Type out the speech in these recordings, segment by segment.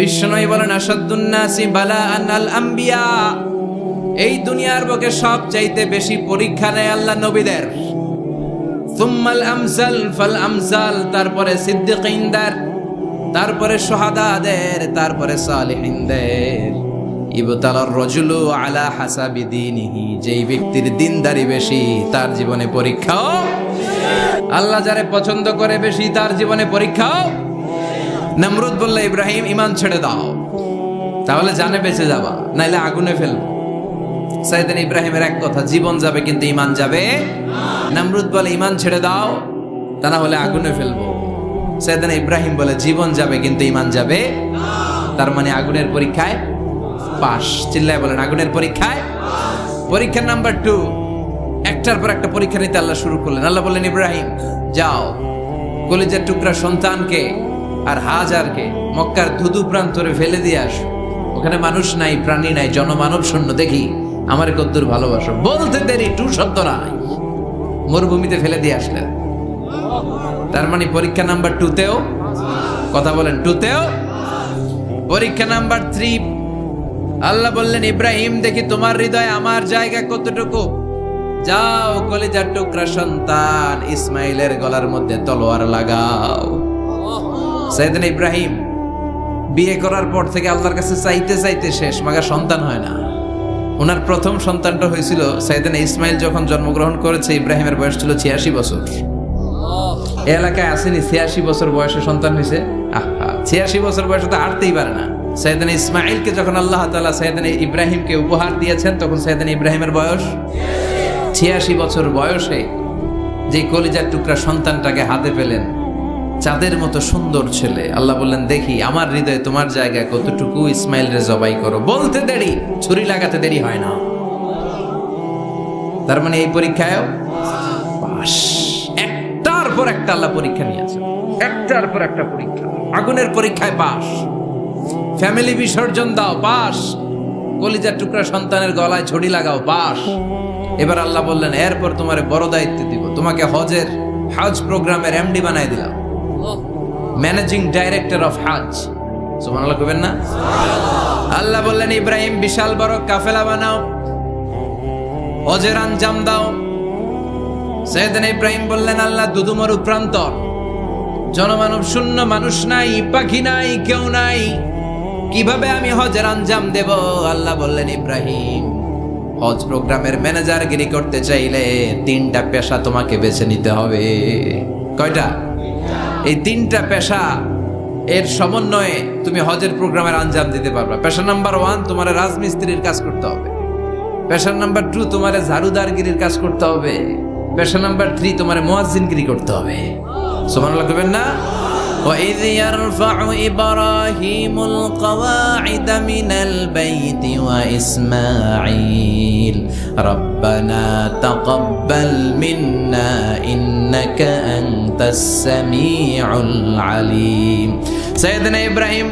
বিশ্বনবী বলেন আসাদুন নাসি বালাআন আল আম্বিয়া, এই দুনিয়ার বুকে সবচাইতে বেশি পরীক্ষা নেয় আল্লাহ নবীদের। সুম্মাল আমসাল ফাল আমসাল, তারপরে সিদ্দিকিনদের, তারপরে শুহাদাদের, তারপরে সালিহিনদের। ইবতালার রাজুলু আলা হাসাবি দীনিহি, যেই ব্যক্তির দিনদারি বেশি তার জীবনে পরীক্ষাও। আল্লাহ যারে পছন্দ করে বেশি তার জীবনে পরীক্ষাও। নমরুদ বলল ইব্রাহিম ঈমান ছেড়ে দাও, তাহলে জানে বেঁচে যাবা, নাইলে আগুনে ফেলবো। সাইয়েদনা ইব্রাহিমের এক কথা, জীবন যাবে কিন্তু ঈমান যাবে। নমরুদ বলে ঈমান ছেড়ে দাও, তা না হলে আগুনে ফেলবো। সাইয়েদনা ইব্রাহিম বলে জীবন যাবে কিন্তু ঈমান যাবে। তার মানে আগুনের পরীক্ষায় পাস। চিল্লায় বলেন আগুনের পরীক্ষায়। পরীক্ষা নাম্বার 2, একটার পর একটা পরীক্ষা নিতে আল্লাহ শুরু করলেন। আল্লাহ বললেন ইব্রাহিম যাও, কলিজার টুকরা সন্তানকে আর হাজারকে মক্কার ধুধু প্রান্তরে ফেলে দিয়ে আসো। ওখানে মানুষ নাই, প্রাণী নাই, জনমানব শূন্য, দেখি আমার কদ্দুর ভালোবাসো। বলতে দেরি 2 শব্দ নাই, মরুভূমিতে ফেলে দিয়ে আসলেন। তার মানে পরীক্ষা নাম্বার 2তেও, কথা বলেন 2তেও। পরীক্ষা নাম্বার 3, আল্লাহ বললেন ইব্রাহিম দেখি তোমার হৃদয়ে আমার জায়গা কতটুকু। যাও, কলিজার টুকরা সন্তান ইসমাইলের গলার মধ্যে তলোয়ার লাগাও। সাইয়েদনা ইব্রাহিম বিয়ে করার পর থেকে আল্লাহর কাছে চাইতে চাইতে শেষ, মাগার সন্তান হয় না। ওনার প্রথম সন্তানটা হয়েছিল সাইয়েদনা ইসমাইল যখন জন্মগ্রহণ করেছে। ইব্রাহিমের বয়স ছিল 86 বছর। এই এলাকায় আসেনি 86 বছর বয়সে সন্তান হয়েছে। 86 বছর বয়সে তো হাঁটতেই পারে না। সাইয়েদনা ইসমাইলকে যখন আল্লাহ তাআলা সাইয়েদনা ইব্রাহিমকে উপহার দিয়েছেন, তখন সাইয়েদনা ইব্রাহিমের বয়স 86 বছর বয়সে যে কলিজার টুকরা সন্তানটাকে হাতে পেলেন, চাঁদের মতো সুন্দর ছেলে। আল্লাহ বললেন দেখি আমার হৃদয়ে তোমার জায়গায় কতটুকু, ইসমাইল রে জবাই করো। বলতে দেরি, ছুরি লাগাতে দেরি হয় না। তার মানে এই পরীক্ষায়ও পাস। একটার পর একটা আল্লাহ পরীক্ষা নিয়েছে, একটার পর একটা পরীক্ষা। আগুনের পরীক্ষায় পাস, ফ্যামিলি বিসর্জন দাও পাস, কলিজার টুকরা সন্তানের গলায় ছড়ি লাগাও পাস। এবার আল্লাহ বললেন এরপর তোমারে বড় দায়িত্ব দিব, তোমাকে হজ প্রোগ্রামের এমডি বানাই দিলাম, ম্যানেজিং ডাইরেক্টর অফ হজ। সুবহানাল্লাহ কইবেন না? আল্লাহ বললেন ইব্রাহিম বিশাল বড় কাফেলা বানাও, হজের আঞ্জাম দাও। সাইয়েদনা ইব্রাহিম বললেন আল্লাহ দুদুমরু প্রান্তর, জনমানব শূন্য, মানুষ নাই, পাখি নাই, কেউ নাই, কিভাবে আমি হজের আঞ্জাম দেব? আল্লাহ বললেন ইব্রাহিম হজ প্রোগ্রামের ম্যানেজারগিরি করতে চাইলে 3টা পেশা তোমাকে বেছে নিতে হবে। কয়টা? এই 3টা পেশা এর সমন্বয়ে তুমি হজের প্রোগ্রামের আঞ্জাম দিতে পারবে। পেশা নাম্বার 1 তোমার রাজমিস্ত্রির কাজ করতে হবে। পেশা নাম্বার 2 তোমার ঝাড়ুদারগিরির কাজ করতে হবে। পেশা নাম্বার 3 তোমার মুয়াজ্জিনগিরি করতে হবে। সুবহানাল্লাহ কইবেন না? وَإِذْ يَرْفَعُ إِبْرَاهِيمُ الْقَوَاعِدَ مِنَ الْبَيْتِ وَإِسْمَاعِيلُ رَبَّنَا تَقَبَّلْ مِنَّا إِنَّكَ أَنْتَ السَّمِيعُ الْعَلِيمُ। সাইয়েদনা ইব্রাহিম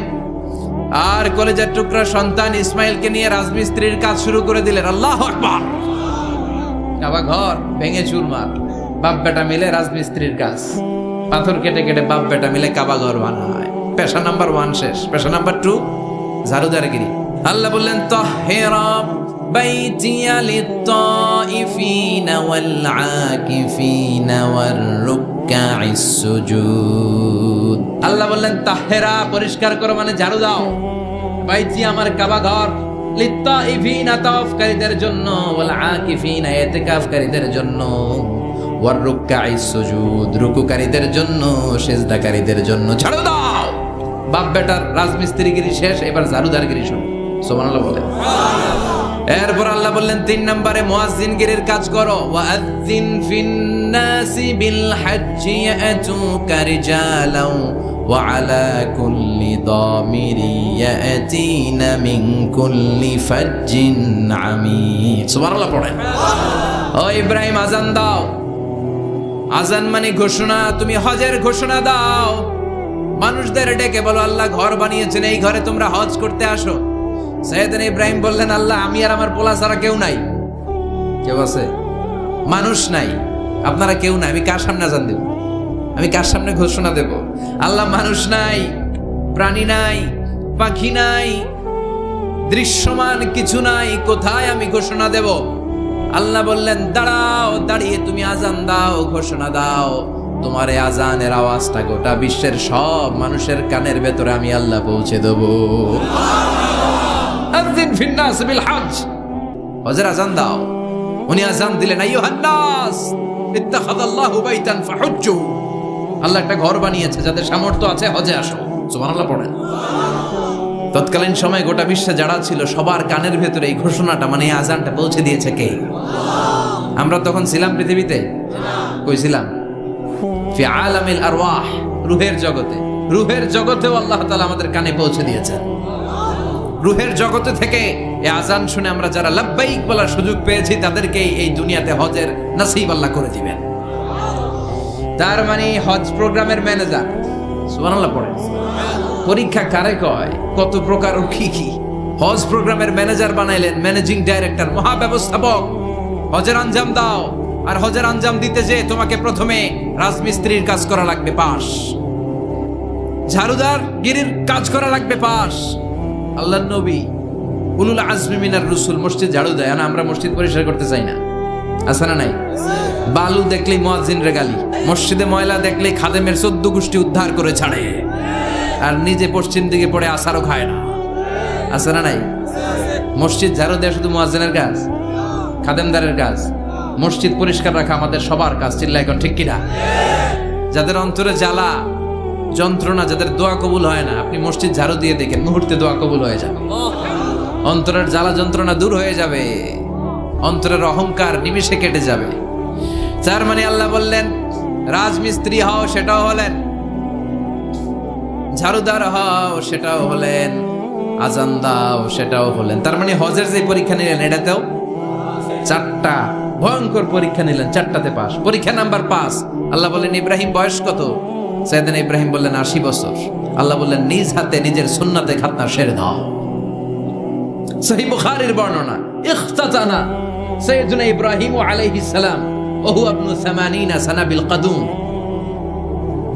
আর কলেজের টুকরা সন্তান ইসমাইলকে নিয়ে রাজমিস্ত্রির কাজ শুরু করে দিলেন। আল্লাহু আকবার। কাবা ঘর ভেঙে চুরমার, বাপ বেটা মিলে রাজমিস্ত্রির কাজ, পাথর কেটে কেটে বাপ বেটা মিলে কাবা ঘর বানায়। পেশা নাম্বার 1 শেষ। পেশা নাম্বার 2 ঝাড়ুদারগিরি। আল্লাহ বললেন তাহহিরা বাইতিয়া লিত-তাইফিনা ওয়াল আকিফিনা ওয়ার রুকআইস সুজুদ। আল্লাহ বললেন তাহহিরা পরিষ্কার করো, মানে ঝাড়ু দাও। বাইতি আমার কাবা ঘর, লিত-তাইফিনা তাওয়াফকারীদের জন্য, ওয়াল আকিফিনা ইতিকাফকারীদের জন্য, ওয়ার রুকআইস সুজুদ রুকুকারীদের জন্য, সিজদাকারীদের জন্য। ঝাড়ু দাও। বাপ বেটার রাজমিস্ত্রিগিরি শেষ, এবার ঝাড়ুদারগিরি শুরু। সুবহানাল্লাহ বলে। এরপর আল্লাহ বললেন 3 নম্বরে মুয়াজ্জিনগিরির কাজ করো। ওয়াআযিন ফিন-নাসি বিল হজ্জি ইয়াতুকা রিজালাও ওয়া আলা কুল্লি দামিরি ইয়াতিনা মিন কুল্লি ফাজ্জিন আমিক। সুবহানাল্লাহ পড়ে। ও ইব্রাহিম আযান দাও। আযান মানে ঘোষণা, তুমি হজের ঘোষণা দাও। মানুষদের ডেকে বলো আল্লাহ ঘর বানিয়েছেন, এই ঘরে তোমরা হজ করতে আসো। সাইয়েদনা ইব্রাহিম বললেন আল্লাহ আমি আর আমার পোলা ছাড়া কেউ নাই। কেউ আছে? মানুষ নাই, আপনারা কেউ নাই, আমি কার সামনে আযান দেব? আমি কার সামনে ঘোষণা দেব? আল্লাহ মানুষ নাই, প্রাণী নাই, পাখি নাই, দৃশ্যমান কিছু নাই, কোথায় আমি ঘোষণা দেব? আল্লাহ বললেন, দাঁড়াও, দাঁড়িয়ে তুমি আজান দাও, ঘোষণা দাও। তোমার এই আজানের আওয়াজটা গোটা বিশ্বের সব মানুষের কানের ভেতরে আমি আল্লাহ পৌঁছে দেব। আযিন ফিন্নাস বিল হজ, হজের আজান দাও। উনি আজান দিলেন, আইয়ুহান নাস ইত্তাখাযাল্লাহু বাইতান ফাহুজ্জু। আল্লাহ একটা ঘর বানিয়েছে, যাদের সামর্থ্য আছে হজে আসো। সুবহানাল্লাহ পড়েন। তৎকালীন সময় গোটা বিশ্বে যারা ছিল সবার কানের ভেতরে এই ঘোষণাটা, মানে এই আজানটা পৌঁছে দিয়েছে কে? আমরা তখন ছিলাম পৃথিবীতে? কই ছিলাম? ফি আলামিল আরওয়াহ, রূহের জগতে। রূহের জগতেও আল্লাহ তাআলা আমাদের কানে পৌঁছে দিয়েছেন। রূহের জগতে থেকে এই আজান শুনে আমরা যারা লাব্বাইক বলার সুযোগ পেয়েছি, তাদেরকে এই দুনিয়াতে হজের নসিব আল্লাহ করে দিবেন। তার মানে হজ প্রোগ্রামের ম্যানেজার। সুবহানাল্লাহ পড়েন। পরীক্ষা কারে কয়? কত প্রকার ও কি কি। হজ প্রোগ্রামের ম্যানেজার বানাইলেন, ম্যানেজিং ডাইরেক্টর, মহাব্যবস্থাপক। হজের আঞ্জাম দাও, আর হজের আঞ্জাম দিতে যে তোমাকে প্রথমে রাজমিস্ত্রির কাজ করা লাগবে, পাস। ঝাড়ুদার গিরির কাজ করা লাগবে, পাস। আল্লাহর নবী উলুল আজমি মিনার রসুল মসজিদ ঝাড়ু দেয় না? আমরা মসজিদ পরিষ্কার করতে চাই না, আছে না নাই? বালু দেখলেই মুয়াজ্জিনের গালি, মসজিদে ময়লা দেখলেই খাদেমের 14 গোষ্ঠী উদ্ধার করে ছাড়ে, আর নিজে পশ্চিম দিকে পড়ে আসারও খায় না, আছে না নাই? মসজিদ ঝাড়ু দেওয়া শুধু মুয়াজ্জিনের কাজ, খাদেমদারের কাজ। মসজিদ পরিষ্কার রাখা আমাদের সবার কাজ। চিল্লা এখন ঠিক কিনা? যাদের অন্তরে জ্বালা যন্ত্রণা, যাদের দোয়া কবুল হয় না, আপনি মসজিদ ঝাড়ু দিয়ে দেখেন, মুহূর্তে দোয়া কবুল হয়ে যাবে। অন্তরের জ্বালা যন্ত্রণা দূর হয়ে যাবে, অন্তরের অহংকার নিমিষে কেটে যাবে। তার মানে আল্লাহ বললেন, রাজমিস্ত্রি হও, সেটাও হলেন। ঝাড়ুদার হও, সেটাও হলেন। আজান দাও, সেটাও হলেন। তার মানে হজের যে পরীক্ষা নিলেন, এটাতেও 4টা ভয়ঙ্কর পরীক্ষা নিলেন, 4টাতে পাস। পরীক্ষা নাম্বার 5। আল্লাহ বললেন, ইব্রাহিম বয়স কত? সাইয়েদনা ইব্রাহিম বললেন 80 বছর। আল্লাহ বললেন, নিজ হাতে নিজের সুন্নাতে খাতনা সেরে দাও। সহিহ বুখারীর বর্ণনা, ইখতাতানা সাইয়েদনা ইব্রাহিম আলাইহিস সালাম ওয়া হুয়া ইবনু 80 সানা বিল কাদুম।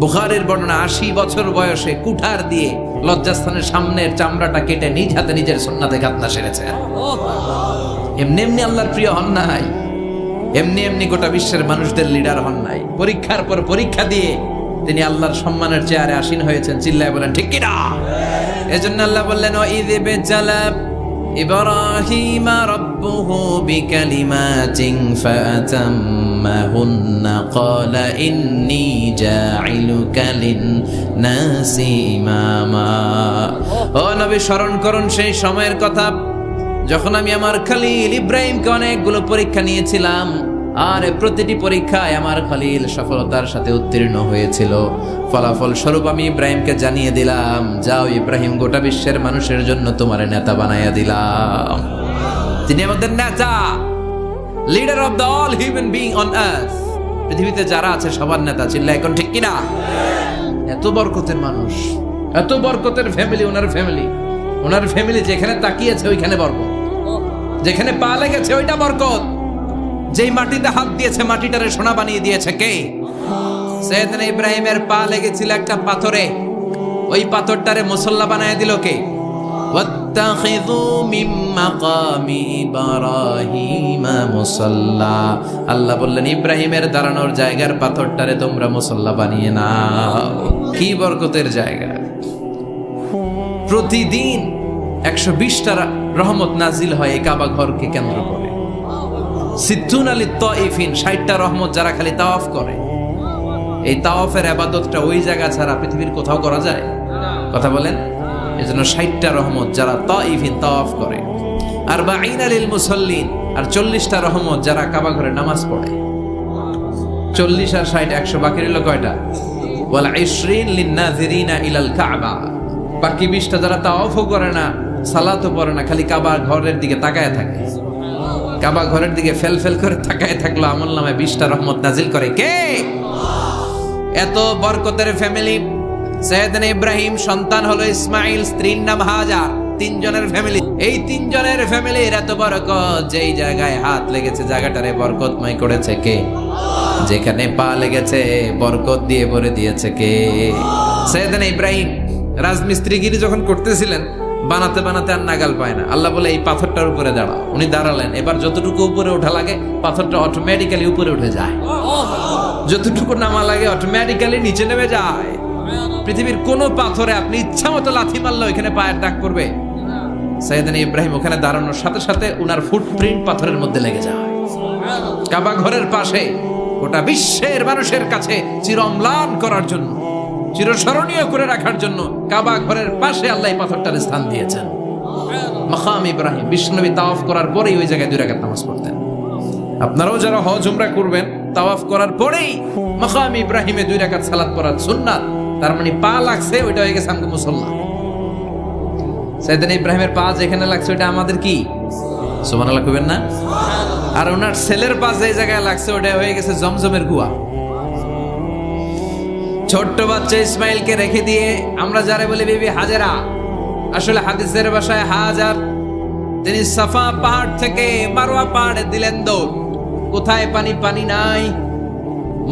বুখারীর বর্ণনা, 80 বছর বয়সে কুঠার দিয়ে লজ্জাস্থানের সামনের চামড়াটা কেটে নিজ হাতে নিজের সুন্নাতে খাতনা সেরেছে। এমনি এমনি আল্লাহর প্রিয় হন নাই, এমনি এমনি গোটা বিশ্বের মানুষদের লিডার হন নাই। পরীক্ষার পর পরীক্ষা দিয়ে তিনি আল্লাহর সম্মানের চেয়ারে আসীন হয়েছেন। চিল্লায় বলেন ঠিক কিনা? এজন্য আল্লাহ বললেন, ওয়াইয বিজালা ইব্রাহিমা রাব্বুহু বিকালিমাতিন ফাআতাম্মাহুন্না ক্বালা ইন্নী জাঈলুকা লিন-নাসি ইমামা। ও নবী, স্মরণ করুন সেই সময়ের কথা যখন আমি আমার খলিল ইব্রাহিমকে অনেকগুলো পরীক্ষা নিয়েছিলাম, আর প্রতিটি পরীক্ষায় আমার খলিল সফলতার সাথে উত্তীর্ণ হয়েছিল। ফলাফল স্বরূপ আমি ইব্রাহিমকে জানিয়ে দিলাম, যাও ইব্রাহিম, গোটা বিশ্বের মানুষের জন্য তোমার নেতা বানাইয়া দিলাম। তিনি আমাদের নেতা, leader of the all human being on earth. পৃথিবীতে যারা আছে সবার নেতা। চিল্লা এখন ঠিক কিনা? এত বরকতের মানুষ, এত বরকতের ফ্যামিলি, ওনার ফ্যামিলি যেখানে তাকিয়েছে ওইখানে বরকত, যেখানে পা লেগেছে ওইটা বরকত। যেই মাটিতে হাত দিয়েছে মাটিটারে সোনা বানিয়ে দিয়েছে কে? সাইয়েদনা ইব্রাহিমের পা লেগেছিল একটা পাথরে, ওই পাথরটারে মুসল্লা বানিয়ে দিল কে? ওয়াত্তাখিযু মিন মাকামি ইব্রাহিমা মুসাল্লা। আল্লাহ বললেন, ইব্রাহিমের দাঁড়ানোর জায়গার পাথরটারে তোমরা মুসল্লা বানিয়ে নাও। কি বরকতের জায়গা! প্রতিদিন 120টা রহমত নাজিল হয় এই কাবা ঘরকে কেন্দ্র করে। 60টা রহমত যারা খালি তাওয়াফ করে। এই তাওয়াফের ইবাদতটা ওই জায়গা ছাড়া পৃথিবীর কোথাও করা যায়? কথা বলেন। এজন্য 60টা রহমত যারা তাইফিন তাওয়াফ করে, আর 40 লিল মুসাল্লিন, আর 40টা রহমত যারা কাবা ঘরে নামাজ পড়ে। 40 আর 60 100, বাকি রইল কয়টা? ওয়াল 20 লিন নাযিরিনা ইলাল কাবা। বাকি 20টা যারা তাওয়াফও করে না, সালাতও পড়ে না, খালি কাবা ঘরের দিকে তাকায় থাকে। কাবা ঘরের দিকে ফেল ফেল করে তাকায় থাকলো, আমলনামায় 20টা রহমত নাজিল করে কে? এত বরকতের ফ্যামিলি। সাইয়েদনা ইব্রাহিম সন্তান হলো ইসমাইল, স্ত্রীর নাম হাজার। 3 জনের ফ্যামিলি। এই 3 জনের ফ্যামিলির এত বরকত, যেই জায়গায় হাত লেগেছে জায়গাটারে বরকতময় করেছে কে? যেখানে পা লেগেছে বরকত দিয়ে ভরে দিয়েছে কে? সাইয়েদনা ইব্রাহিম রাজমিস্ত্রিগিরি যখন করতেছিলেন, বানাতে বানাতে আর নাগাল পায় না, আল্লাহ বলে এই পাথরটার উপরে দাঁড়াও। উনি দাঁড়ালেন, এবার যতটুকু উপরে ওঠা লাগে পাথরটা অটোমেটিক্যালি উপরে উঠে যায়, যতটুকু নামা লাগে অটোমেটিক্যালি নিচে নেমে যায়। পৃথিবীর কোন পাথরে আপনি ইচ্ছা মতো লাথি মারলে এখানে পায়ের দাগ পড়বে? সাইয়েদনা ইব্রাহিম ওখানে দাঁড়ানোর সাথে সাথে উনার ফুটপ্রিন্ট পাথরের মধ্যে লেগে যায়। কাবা ঘরের পাশে গোটা বিশ্বের মানুষের কাছে চিরম্লান করার জন্য, চিরস্মরণীয় করে রাখার জন্য কাবা ঘরের পাশে আল্লাহ পাথরটার স্থান দিয়েছেন। মাকাম ইব্রাহিম, বিশ্বনবী তাওয়াফ করার পরেই ওই জায়গায় 2 রাকাত নামাজ পড়তেন। আপনারাও যারা হজ উমরা করবেন, তাওয়াফ করার পরেই মাকাম ইব্রাহিমে 2 রাকাত সালাত পড়ার সুন্নাত। তার মানে পা লাগছে, ওইটা হয়ে গেছে আমগো মুসল্লা। সাইয়েদনা ইব্রাহিমের পা যেখানে লাগছে ওইটা আমাদের কি? সুবহানাল্লাহ কইবেন না? আর ওনার ছেলের পা যে জায়গায় লাগছে ওটা হয়ে গেছে জমজমের কুয়া। ছোট্ট বাচ্চা ইসমাইলকে রেখে দিয়ে আমরা যারা বলি বিবি হাজেরা, আসলে হাদিসের ভাষায় হাজার, তিনি সাফা পাহাড় থেকে মারওয়া পাহাড়ে দিলেন দৌড়। কোথায় পানি? পানি নাই।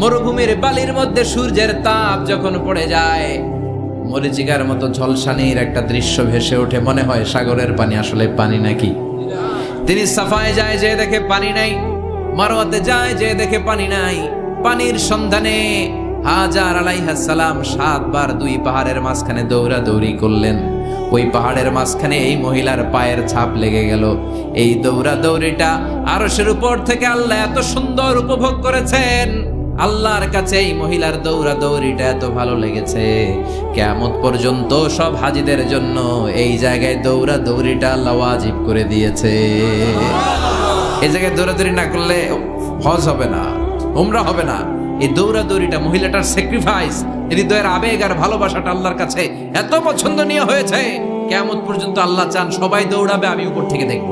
মরুভূমির বালির মধ্যে সূর্যের তাপ যখন পড়ে যায়, মরিচিকার মতো ঝলসানির একটা দৃশ্য ভেসে ওঠে, মনে হয় সাগরের পানি, আসলে পানি নাকি। তিনি সাফায় যায়, যে দেখে পানি নাই। মারওয়াতে যায়, যে দেখে পানি নাই। পানির সন্ধানে হাজার আলাইহিস সালাম 7 বার 2 পাহাড়ের মাঝখানে দৌড়াদৌড়ি করলেন। ওই পাহাড়ের মাঝখানে এই মহিলার পায়ের ছাপ লেগে গেল। এই দৌড়াদৌড়িটা আরশের উপর থেকে আল্লাহ এত সুন্দর উপভোগ করেছেন। আল্লাহর কাছে এই মহিলার দৌড়াদৌড়িটা এত ভালো লেগেছে, কিয়ামত পর্যন্ত সব হাজীদের জন্য এই জায়গায় দৌড়াদৌড়িটা আল্লাহ ওয়াজিব করে দিয়েছে। এই জায়গায় দৌড়াদৌড়ি না করলে হজ হবে না, উমরা হবে না। এই দৌড়াদৌড়িটা, মহিলাটার স্যাক্রিফাইস, হৃদয়ের আবেগ আর ভালোবাসাটা আল্লাহর কাছে এত পছন্দনীয় হয়েছে, কিয়ামত পর্যন্ত আল্লাহ চান সবাই দৌড়াবে, আমি উপর থেকে দেখব।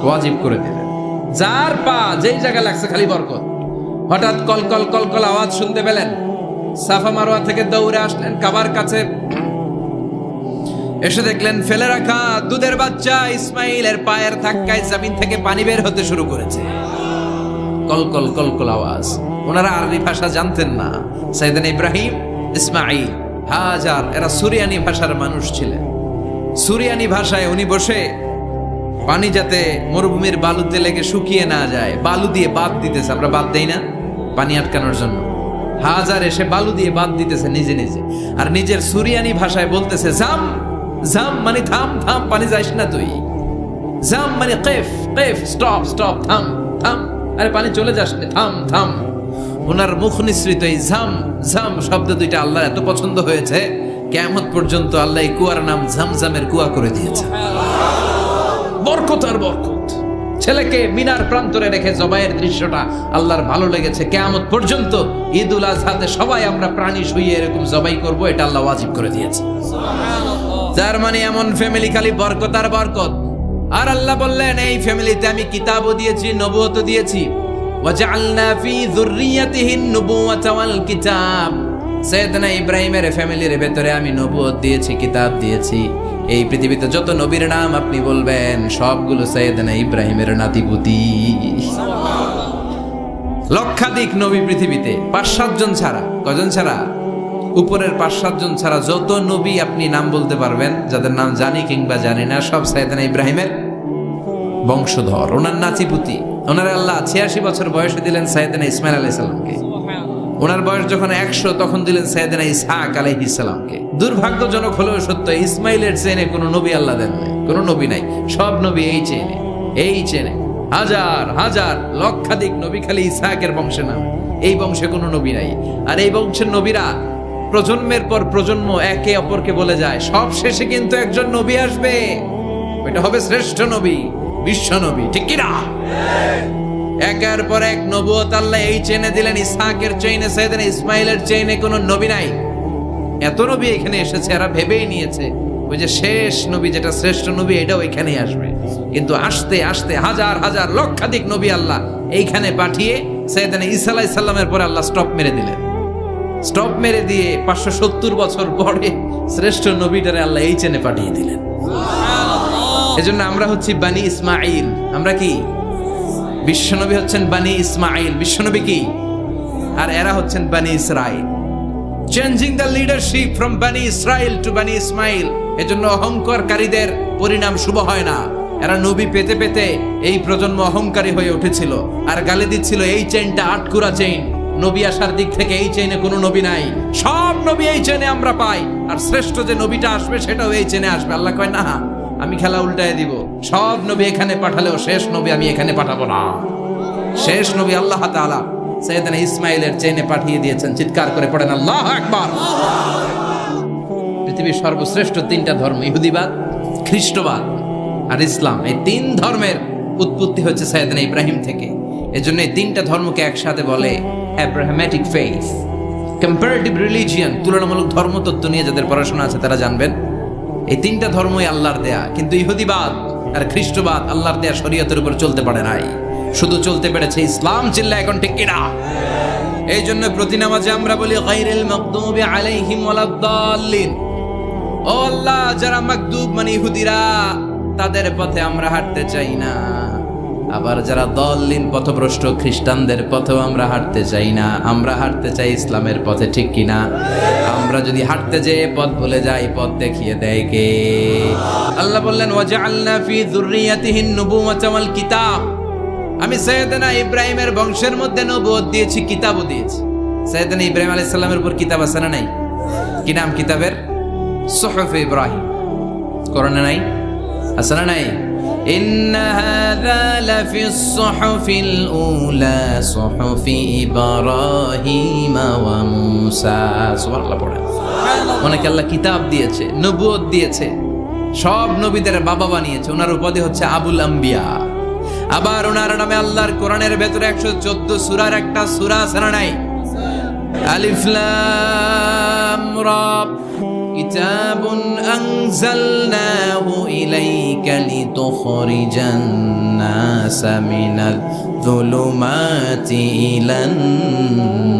ওয়াজিব করে দিলেন। যার পা যেই জায়গায় লাগছে খালি বরকত। হঠাৎ কলকল কলকল আওয়াজ শুনতে পেলেন, সাফা মারওয়া থেকে দৌড়ে আসলেন কাবার কাছে। এসে দেখলেন ফেলে রাখা দুধের বাচ্চা ইসমাইলের পায়ের ধাক্কায় জমিন থেকে পানি বের হতে শুরু করেছে। কলকল কলকল আওয়াজ। ওনারা আরবি ভাষা জানতেন না। সাইয়েদনা ইব্রাহিম, ইসমাইল, হাজার এরা সুরিয়ানি ভাষার মানুষ ছিলেন। সুরিয়ানি ভাষায় উনি বসে পানি যাতে মরুভূমির বালুতে লেগে শুকিয়ে না যায়, বালু দিয়ে বাঁধ দিতেছে। আমরা বাঁধ দেই না পানি আটকানোর জন্য? হাজার এসে বালু দিয়ে বাঁধ দিতেছে নিজে নিজে, আর নিজের সুরিয়ানি ভাষায় বলতেছে জাম জাম, মানে থাম থাম, পানি যাইস না তুই। জাম মানে কেফ কেফ, স্টপ স্টপ, থাম থাম, আরে পানি চলে যাস না, থাম থাম। ওনার মুখ নিঃসৃত এই ঝাম ঝাম শব্দ দুইটা আল্লাহর এত পছন্দ হয়েছে, কিয়ামত পর্যন্ত আল্লাহ এই কুয়ার নাম ঝামঝামের কুয়া করে দিয়েছে। বরকত আর বরকত। ছেলেকে মিনার প্রান্তরে রেখে জবাইয়ের দৃশ্যটা আল্লাহর ভালো লেগেছে। কিয়ামত পর্যন্ত ঈদুল আজহাতে সবাই আমরা প্রাণী শুইয়ে এরকম জবাই করব, এটা আল্লাহ ওয়াজিব করে দিয়েছে। যার মানে এমন ফ্যামিলি খালি বরকত আর বরকত। আর আল্লাহ বললেন এই ফ্যামিলিতে আমি কিতাবও দিয়েছি, নবুয়তও দিয়েছি। ওয়াজআলনা ফি যুররিয়াতিহিন নুবুওয়াতা ওয়াল কিতাব। সাইয়েদনা ইব্রাহিমের ফ্যামিলির ভেতরে আমি নবুয়ত দিয়েছি, কিতাব দিয়েছি। এই পৃথিবীতে যত নবীর নাম আপনি বলবেন সবগুলো সাইয়েদনা ইব্রাহিমের নাতিপুতি। লক্ষাধিক নবী পৃথিবীতে, 5-7 জন ছাড়া। কজন ছাড়া? উপরের 5-7 জন ছাড়া যত নবী আপনি নাম বলতে পারবেন, যাদের নাম জানি কিংবা জানি না, সব সাইয়েদনা ইব্রাহিমের বংশধর, ওনার নাতিপুতি। ওনার আল্লাহ 86 বছর বয়সে দিলেন সাইয়েদনা ইসমাইল আলাইহিস সালামকে। ওনার বয়স যখন 100 তখন দিলেন সাইয়েদনা ইসহাক আলাইহিস সালামকে। দুর্ভাগ্যজনক হলেও সত্য, ইসমাইলের চেনে কোনো নবী আল্লাহ দেন নাই, কোনো নবী নাই। সব নবী এই চেনে হাজার হাজার লক্ষাধিক নবী খালি ইসহাকের বংশে নাম। এই বংশে কোনো নবী নাই। আর এই বংশের নবীরা প্রজন্মের পর প্রজন্ম একে অপরকে বলে যায়, সব শেষে কিন্তু একজন নবী আসবে, ওইটা হবে শ্রেষ্ঠ নবী, বিশ্ব নবী। ঠিক কি না? একের পর এক নবুয়ত আল্লাহ এই চেনে দিলেন। ইসহাকের চেইনে, সাইয়েদনা ইসমাইলের চেইনে কোনো নবী নাই। এত নবী এখানে এসেছে, এরা ভেবেই নিয়েছে ওই যে শেষ নবী, যেটা শ্রেষ্ঠ নবী, এটাও এখানেই আসবে। কিন্তু আস্তে আস্তে হাজার হাজার লক্ষাধিক নবী আল্লাহ এইখানে পাঠিয়ে সাইয়েদনা ঈসা আলাইহিস সালামের পরে আল্লাহ স্টপ মেরে দিলেন। স্টপ মেরে দিয়ে 570 বছর পরে শ্রেষ্ঠ নবীটারে আল্লাহ এই চেনে পাঠিয়ে দিলেন। এজন্য আমরা হচ্ছি বানি ইসমাইল। আমরা কি? বিশ্বনবী হচ্ছেন বানি ইসমাইল, বিশ্বনবী কি? আর এরা হচ্ছেন বানি Israil. Changing the leadership from বানি ইসরাইল টু বানি ইসমাইল। এজন্য অহংকারীদের পরিণাম শুভ হয় না। এরা নবী পেতে পেতে এই প্রজন্ম অহংকারী হয়ে উঠেছিল আর গালি দিচ্ছিল এই চেইনটা আটকুরা চেইন, নবী আসার দিক থেকে এই চেইনে কোনো নবী নাই, সব নবী এই চেইনে আমরা পাই, আর শ্রেষ্ঠ যে নবীটা আসবে সেটাও এই চেইনে আসবে। আল্লাহ কয় না, আমি খেলা উল্টায় দিব, সব নবী এখানে পাঠালেও শেষ নবী আমি এখানে পাঠাবো না। শেষ নবী আল্লাহ তাআলা সাইয়েদনা ইসমাইলের চেইনে পাঠিয়ে দিয়েছেন। চিৎকার করে পড়েন আল্লাহু আকবার। পৃথিবীর সর্বশ্রেষ্ঠ তিনটা ধর্ম, ইহুদিবাদ, খ্রিস্টবাদ আর ইসলাম, এই তিন ধর্মের উৎপত্তি হচ্ছে সাইয়েদনা ইব্রাহিম থেকে। এজন্য এই তিনটা ধর্মকে একসাথে বলে অ্যাব্রাহামেটিক ফেইথ। কম্পারেটিভ রিলিজিয়ন, তুলনামূলক ধর্মতত্ত্ব নিয়ে যাদের পড়াশোনা আছে তারা জানবেন এই তিনটা ধর্মই আল্লাহর দেয়া, কিন্তু ইহুদিবাদ আর খ্রিস্টবাদ আল্লাহর দেয়া শরীয়তের উপর চলতে পারে নাই, শুধু চলতে পেরেছে ইসলাম। চিল্লা এখন ঠিক কিনা? এই জন্য প্রতি নামাজে আমরা বলি গায়রিল মাগদুবি আলাইহিম ওয়ালাদ-দাল্লিন। ও আল্লাহ, যারা মাগদুব মানে ইহুদিরা, তাদের পথে আমরা হাঁটতে চাই না। আবার যারা দল্লিন পথভ্রষ্ট খ্রিস্টানদের পথেও আমরা হাঁটতে চাই না, আমরা হাঁটতে চাই ইসলামের পথে। ঠিক কিনা? আমরা যদি হাঁটতে যেয়ে পথ ভুলে যাই, পথ দেখিয়ে দেয় কে? আল্লাহ বললেন ওয়াজআলনা ফি যুররিয়াতিহিন নুবুওয়াতা ওয়াল কিতাব। আমি সাইয়েদনা ইব্রাহিমের বংশের মধ্যে নবুয়ত দিয়েছি, কিতাবও দিয়েছি। সাইয়েদনা ইব্রাহিম আলাইহিস সালামের উপর কিতাব আছে না নাই? কি নাম কিতাবের? সুহুফ ইব্রাহিম। কোরআনে নাই? আছে না নাই? ইন্না হাযা লাফিস সুহুফিল উলা সুহুফি ইব্রাহিম ওয়া মূসা। সুবহানাল্লাহ পড়ে। অনেকে আল্লাহ কিতাব দিয়েছে, নবুয়ত দিয়েছে, সব নবীদের বাবা বানিয়েছে। ওনার উপাধি হচ্ছে আবুল আম্বিয়া। আবার ওনার নামে আল্লাহর কোরআনের ভেতরে 114 সূরার একটা সূরা আছে না নাই? আলিফ লাম রা। কিতাবুন আনজালনাহু ইলাইকা লিতুখরিজান নাসা মিনাল যুলুমাতি ইলান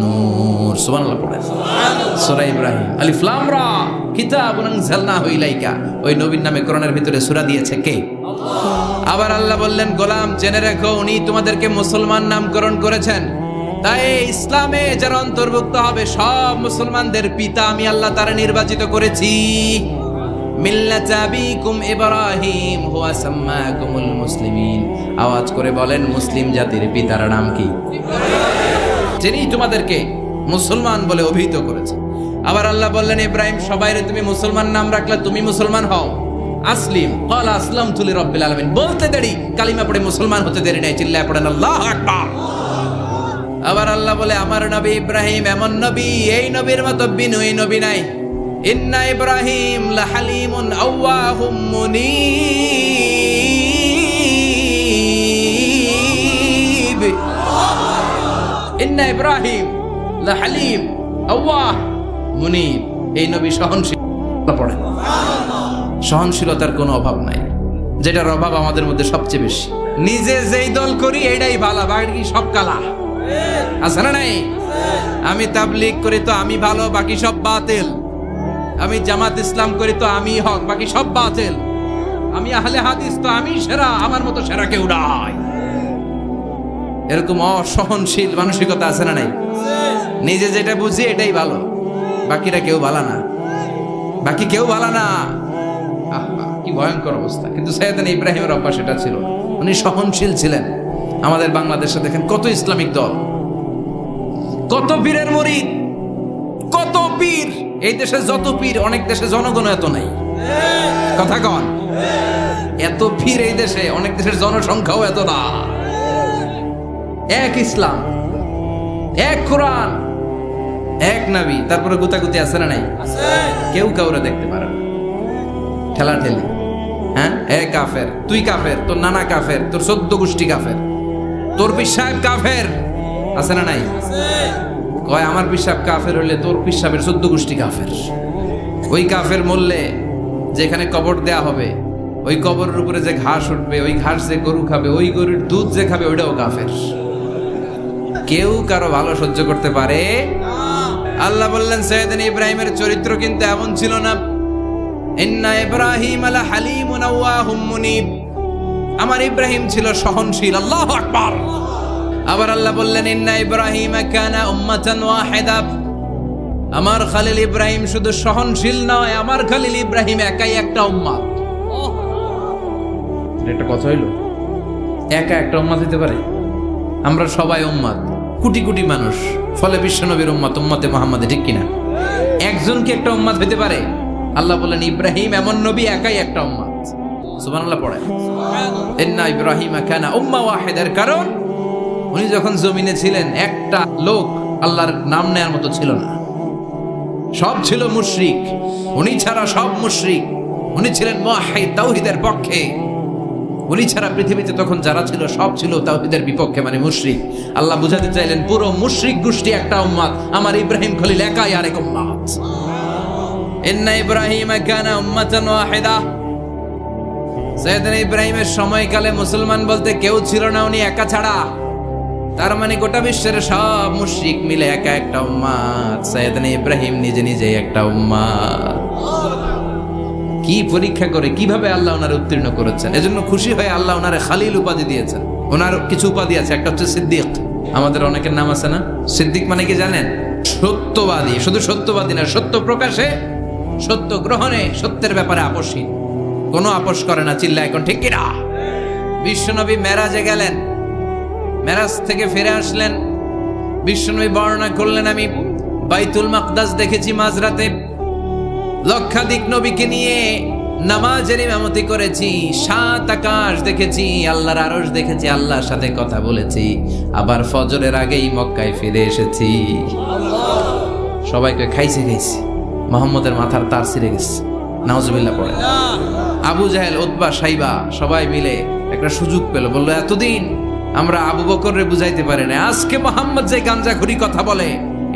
নূর। সুবহানাল্লাহ পড়ে। সূরা ইব্রাহিম আলিফ লাম রা কিতাবুন আনজালনাহু ইলাইকা। ওই নবীর নামে কোরআনের ভিতরে সূরা দিয়েছে কে? আবার আল্লাহ বললেন, গোলাম জেনে রেখো, উনি তোমাদেরকে মুসলমান নামকরণ করেছেন। তাই ইসলামে যারা অন্তর্ভুক্ত হবে সব মুসলমানদের পিতা আমি আল্লাহ তারা নির্বাচিত করেছি। মিল্লাতা আবিকুম ইব্রাহিম হুয়া সাম্মাকুমুল মুসলিমিন। আওয়াজ করে বলেন, মুসলিম জাতির পিতার নাম কি? যিনি তোমাদেরকে মুসলমান বলে অভিহিত করেছে। আবার আল্লাহ বললেন, ইব্রাহিম সবাইরে তুমি মুসলমান নাম রাখলে, তুমি মুসলমান হও। আসলিম ক্বালা আসলামতু লিরাব্বিল আলামিন। বলতে দেরি, কালিমা পড়ে মুসলমান হতে দেরি নাই। চিল্লায় পড়েন আল্লাহু আকবার। আবার আল্লাহ বলে, আমার নবী ইব্রাহিম এমন নবী, এই নবীর মতো বিনয়ী নবী নাই। ইন্না ইব্রাহিম লাহালিমুন আওয়াহুম মুনীব। ইন্না ইব্রাহিম লাহালিম আওয়াহ মুনীব। এই নবী সহনশীল। পড়ে সহনশীলতার কোনো অভাব নাই, যেটার অভাব আমাদের মধ্যে সবচেয়ে বেশি। নিজে যেই দল করি এইটাই ভালো, বাকি সব কালা। আছে না নাই? আমি তাবলীগ করি তো আমি ভালো, বাকি সব বাতিল। আমি জামাত ইসলাম করি তো আমি হক, বাকি সব বাতিল। আমি আহলে হাদিস তো আমি সেরা, আমার মতো সেরা কেউ নাই। এরকম অসহনশীল মানসিকতা আছে না নাই? নিজে যেটা বুঝি এটাই ভালো, বাকিরা কেউ ভালো না, বাকি কেউ ভালো না। কি ভয়ঙ্কর অবস্থা। কিন্তু সাইয়েদনা ইব্রাহিমের অভ্যাস এটা ছিল, উনি সহনশীল ছিলেন। আমাদের বাংলাদেশে দেখেন কত ইসলামিক দল, কত পীরের মুরিদ, কত পীর। এই দেশে যত পীর, অনেক দেশে জনগণ এত নাই। কথা কন, এত পীর এই দেশে, অনেক দেশের জনসংখ্যাও এত না। এক ইসলাম, এক কোরআন, এক নবী, তারপরে গুতাগুতি আছে না নাই? কেউ কাউরে দেখতে পারে না, ঠেলা ঠেলি। হ্যাঁ, এ কাফের, তুই কাফের, তোর নানা কাফের, তোর 14 গোষ্ঠী কাফের, তোর পীর সাহেব কাফের। আছে না নাই? কয় আমার পীর সাহেব কাফের হলে তোর পীর সাহেবের 14 গোষ্ঠী কাফের। ওই কাফের মরলে যেখানে কবর দেয়া হবে, ওই কবরের উপরে যে ঘাস উঠবে, ওই ঘাস যে গরু খাবে, ওই গরুর দুধ যে খাবে, ওইটাও কাফের। কেউ কারো ভালো সহ্য করতে পারে? আল্লাহ বললেন, সাইয়েদনা ইব্রাহিমের চরিত্র কিন্তু এমন ছিল না। ইন্না ইব্রাহিম লাহালিমুন আওয়াহুম মুনীব। আমার ইব্রাহিম ছিল সহনশীল। আল্লাহু আকবার। আবার আল্লাহ বললেন, ইন্না ইব্রাহিম কানা উম্মাতান ওয়াহিদা। আমার খলিল ইব্রাহিম শুধু সহনশীল নয়, আমার খলিল ইব্রাহিম একাই একটা উম্মত। এটা কথা হইল, একা একটা উম্মত হইতে পারে? আমরা সবাই উম্মত, কোটি কোটি মানুষ, ফলে বিশ্বনবীর উম্মত, উম্মতে মুহাম্মাদে, ঠিক কিনা? একজন কি একটা উম্মত হইতে পারে? আল্লাহ বলেন ইব্রাহিম এমন নবী, একাই একটা উম্মত। সুবহানাল্লাহ পড়ে, ইন্না ইব্রাহিমা কানা উম্মাহ ওয়াহিদার, কারণ উনি যখন জমিনে ছিলেন একটা লোক আল্লাহর নাম নেয়ার মতো ছিল না, সব ছিল মুশরিক, উনি ছাড়া সব মুশরিক। উনি ছিলেন মুওয়াহহিদ, তাওহীদের পক্ষে। উনি ছাড়া পৃথিবীতে তখন যারা ছিল সব ছিল তাওহীদের বিপক্ষে, মানে মুশরিক। আল্লাহ বুঝাতে চাইলেন পুরো মুশরিক গোষ্ঠী একটা উম্মত, আমার ইব্রাহিম খলিল একাই আরেক উম্মত। ইন্না ইব্রাহিমা কানা উম্মাতান ওয়াহিদা। সাইয়েদনা ইব্রাহিমের সময়কালে মুসলমান বলতে কেউ ছিল না, উনি একা ছাড়া। তার মানে গোটা বিশ্বের সব মুশরিক মিলে একা একটা উম্মত, সাইয়েদনা ইব্রাহিম নিজে নিজে একটা উম্মত। কি পরীক্ষা করে কিভাবে আল্লাহ ওনারে উত্তীর্ণ করেছেন, এজন্য খুশি হয়ে আল্লাহ ওনারে খালিল উপাধি দিয়েছেন। ওনার কিছু উপাধি আছে, একটা হচ্ছে সিদ্দিক। আমাদের অনেকের নাম আছে না? সিদ্দিক মানে কি জানেন? সত্যবাদী। শুধু সত্যবাদী না, সত্য প্রকাশে, সত্য গ্রহণে, সত্যের ব্যাপারে আপোষহীন, কোনো আপোষ করে না। চিল্লা এখন ঠিক কিনা? বিশ্বনবী মেরাজে গেলেন, মেরাজ থেকে ফিরে আসলেন, বিশ্বনবী বর্ণনা করলেন আমি বাইতুল মাকদাস দেখেছি মাঝরাতে, লক্ষাধিক নবীকে নিয়ে নামাজের ইমামতি করেছি, 7 আকাশ দেখেছি, আল্লাহর আরশ দেখেছি, আল্লাহর সাথে কথা বলেছি, আবার ফজরের আগেই মক্কায় ফিরে এসেছি। সবাইকে খাইছি, মুহাম্মদের মাথার তার ছিঁড়ে গেছে, নাউজুবিল্লাহ পড়ে। আবু জাহেল, উতবা, সাইবা সবাই মিলে একটা সুযোগ পেল, বললো এতদিন আমরা আবু বকররে বুঝাইতে পারি না, আজকে মুহাম্মদ যে গাঞ্জাখুরি কথা বলে,